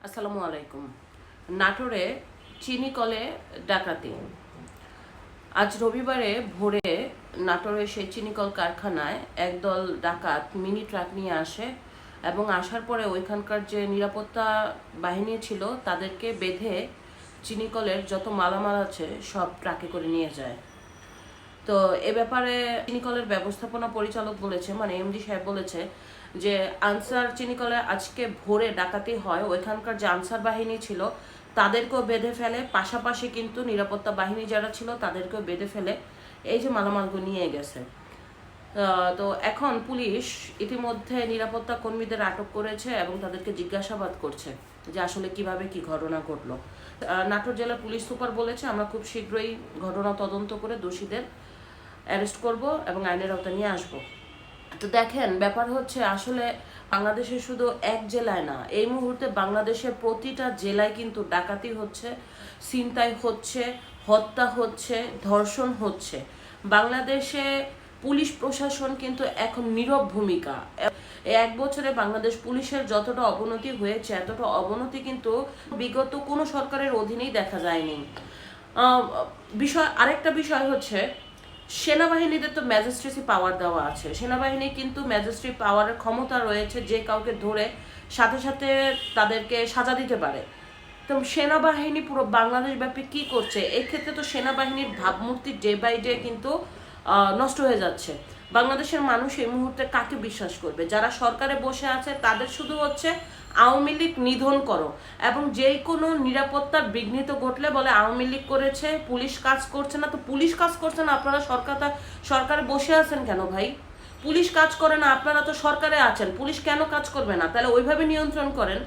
আসসালামু আলাইকুম। নাটোরে চিনিকলে ডাকাতি। আজ রবিবারে ভোরে নাটোরে সেই চিনিকল কারখানায় একদল ডাকাত মিনি ট্রাক নিয়ে আসে এবং আসার পরে ওইখানকার যে নিরাপত্তা বাহিনী ছিল তাদেরকে বেঁধে চিনিকলের যত মালামাল আছে সব ট্রাকে করে নিয়ে যায়। তো এ ব্যাপারে চিনিকলের ব্যবস্থাপনা পরিচালক বলেছে, মানে এমডি সাহেব বলেছে যে আনসার চিনিকলে আজকে ভোরে ডাকাতি হয়, ওইখানকার যে আনসার বাহিনী ছিল তাদেরকেও বেঁধে ফেলে, পাশাপাশি কিন্তু নিরাপত্তা বাহিনী যারা ছিল তাদেরকেও বেঁধে ফেলে এই যে মালামালগুলো নিয়ে গেছে। তো এখন পুলিশ ইতিমধ্যে নিরাপত্তা কর্মীদের আটক করেছে এবং তাদেরকে জিজ্ঞাসাবাদ করছে যে আসলে কিভাবে কি ঘটনা ঘটলো। নাটোর জেলা পুলিশ সুপার বলেছে, আমরা খুব শীঘ্রই ঘটনা তদন্ত করে দোষীদের অ্যারেস্ট করব এবং আইনের আওতায় নিয়ে আসবো। তো দেখেন, ব্যাপার হচ্ছে আসলে বাংলাদেশে শুধু এক জেলায় না, এই মুহূর্তে বাংলাদেশের প্রতিটা জেলায় কিন্তু ডাকাতি হচ্ছে, ছিনতাই হচ্ছে, হত্যা হচ্ছে, ধর্ষণ হচ্ছে। বাংলাদেশে পুলিশ প্রশাসন কিন্তু এখন নীরব ভূমিকা। এক বছরে বাংলাদেশ পুলিশের যতটা অবনতি হয়েছে এতটা অবনতি কিন্তু বিগত কোনো সরকারের অধীনেই দেখা যায়নি। আরেকটা বিষয় হচ্ছে সেনাবাহিনীদের তো ম্যাজিস্ট্রেসি পাওয়ার দেওয়া আছে। সেনাবাহিনী কিন্তু ম্যাজিস্ট্রেট পাওয়ারের ক্ষমতা রয়েছে, যে কাউকে ধরে সাথে সাথে তাদেরকে সাজা দিতে পারে। তো সেনাবাহিনী পুরো বাংলাদেশ ব্যাপী কি করছে, এক্ষেত্রে তো সেনাবাহিনীর ভাবমূর্তি ডে বাই ডে কিন্তু নষ্ট হয়ে যাচ্ছে। বাংলাদেশের মানুষ এই মুহূর্তে কাকে বিশ্বাস করবে? যারা সরকারে বসে আছে তাদের শুধু হচ্ছে আওয়ামী লীগ নিধন করো, এবং যেই কোনো নিরাপত্তার বিঘ্নিত ঘটলে বলে আওয়ামী লীগ করেছে, পুলিশ কাজ করছে না। তো পুলিশ কাজ করছে না, আপনারা সরকারে বসে আছেন কেন ভাই? পুলিশ কাজ করে না, আপনারা তো সরকারে আছেন, পুলিশ কেন কাজ করবে না? তাহলে ওইভাবে নিয়ন্ত্রণ করেন।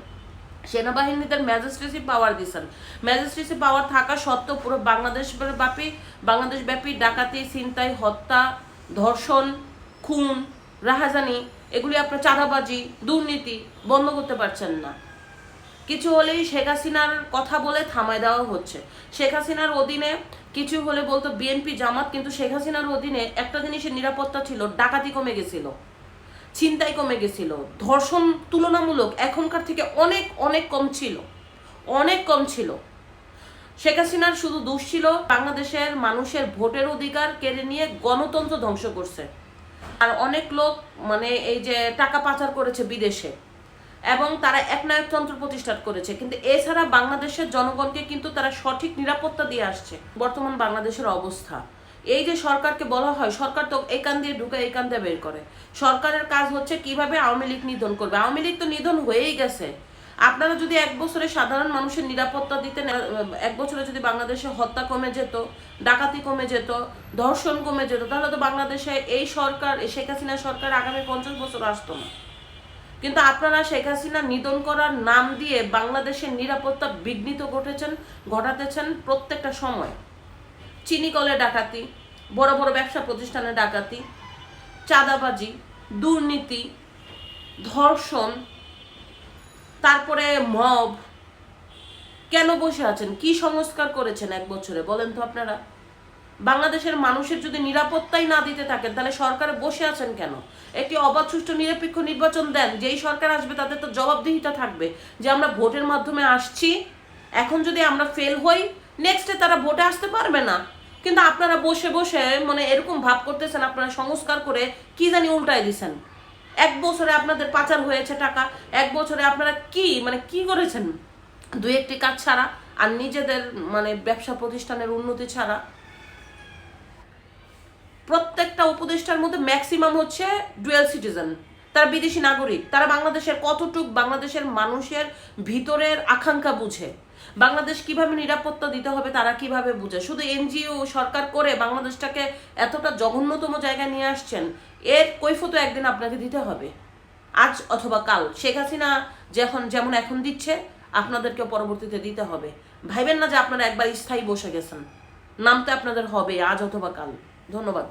সেনাবাহিনীদের ম্যাজিস্ট্রেসি পাওয়ার দিচ্ছেন, ম্যাজিস্ট্রেসি পাওয়ার থাকা সত্ত্বেও পুরো বাংলাদেশ ব্যাপী ডাকাতি, ছিনতাই, হত্যা, ধর্ষণ, খুন, রাহাজানি, এগুলি আপনার চাঁদাবাজি, দুর্নীতি বন্ধ করতে পারছেন না। কিছু হলেই শেখ হাসিনার কথা বলে থামায় দেওয়া হচ্ছে। শেখ হাসিনার অধীনে কিছু হলে বলতো বিএনপি জামাত, কিন্তু শেখ হাসিনার অধীনে একটা জিনিসের নিরাপত্তা ছিল, ডাকাতি কমে গেছিল, ছিনতাই কমে গেছিল, ধর্ষণ তুলনামূলক এখনকার থেকে অনেক অনেক কম ছিল, অনেক কম ছিল। শেখ হাসিনার শুধু দোষ ছিল বাংলাদেশের মানুষের ভোটের অধিকার কেড়ে নিয়ে গণতন্ত্র ধ্বংস করছে। আর অনেক লোক মানে এই যে টাকা পাচার করেছে বিদেশে, এবং তারা একনায়কতন্ত্র প্রতিষ্ঠা করেছে, কিন্তু এছাড়া বাংলাদেশের জনগণকে কিন্তু তারা সঠিক নিরাপত্তা দিয়ে আসছে। বর্তমান বাংলাদেশের অবস্থা, এই যে সরকারকে বলা হয়, সরকার তো এই কান দিয়ে ঢুকে এই কান দিয়ে বের করে। সরকারের কাজ হচ্ছে কিভাবে আওয়ামী লীগ নিধন করবে। আওয়ামী লীগ তো নিধন হয়েই গেছে। আপনারা যদি এক বছরে সাধারণ মানুষের নিরাপত্তা দিতেন, এক বছরে যদি বাংলাদেশে হত্যা কমে যেত, ডাকাতি কমে যেত, ধর্ষণ কমে যেত, তাহলে তো বাংলাদেশে এই সরকার, শেখ হাসিনা সরকার আগামী 50 বছর আসতো না। কিন্তু আপনারা শেখ হাসিনা নিধন করার নাম দিয়ে বাংলাদেশের নিরাপত্তা বিঘ্নিত ঘটাতেছেন প্রত্যেকটা সময়। চিনিকলে ডাকাতি, বড় বড় ব্যবসা প্রতিষ্ঠানে ডাকাতি, চাঁদাবাজি, দুর্নীতি, ধর্ষণ, তারপরে মব। কেন বসে আছেন? কি সংস্কার করেছেন এক বছরে বলেন তো আপনারা? বাংলাদেশের মানুষের যদি নিরাপত্তাই না দিতে থাকেন তাহলে সরকারে বসে আছেন কেন? একটি অবাধ, সুষ্ঠু, নিরপেক্ষ নির্বাচন দেন। যেই সরকার আসবে তাদের তো জবাবদিহিতা থাকবে যে আমরা ভোটের মাধ্যমে আসছি, এখন যদি আমরা ফেল হই নেক্সটে তারা ভোটে আসতে পারবে না। কিন্তু আপনারা বসে বসে মানে এরকম ভাব করতেছেন আপনারা সংস্কার করে কি জানি উল্টাই দিছেন। এক বছরে আপনাদের পাচার হয়েছে টাকা, এক বছরে আপনারা কি করেছেন? দুই একটি কাজ ছাড়া আর নিজেদের মানে ব্যবসা প্রতিষ্ঠানের উন্নতি ছাড়া। প্রত্যেকটা উপদেষ্টার মধ্যে ম্যাক্সিমাম হচ্ছে ডুয়েল সিটিজেন, তারা বিদেশি নাগরিক। তারা বাংলাদেশের বাংলাদেশের মানুষের ভিতরের আকাঙ্ক্ষা বুঝে, বাংলাদেশ কিভাবে নিরাপত্তা দিতে হবে তারা কিভাবে বুঝে। শুধু এনজিও সরকার করে বাংলাদেশটাকে এতটা জঘন্যতম জায়গায় নিয়ে আসছেন, এর কৈফিয়ত একদিন আপনাকে দিতে হবে, আজ অথবা কাল। শেখ হাসিনা যেমন এখন দিচ্ছে, আপনাদেরকে পরবর্তীতে দিতে হবে। ভাইবেন না যে আপনারা একবার স্থায়ী বসে গেছেন, নামতে আপনাদের হবে আজ অথবা কাল। ধন্যবাদ।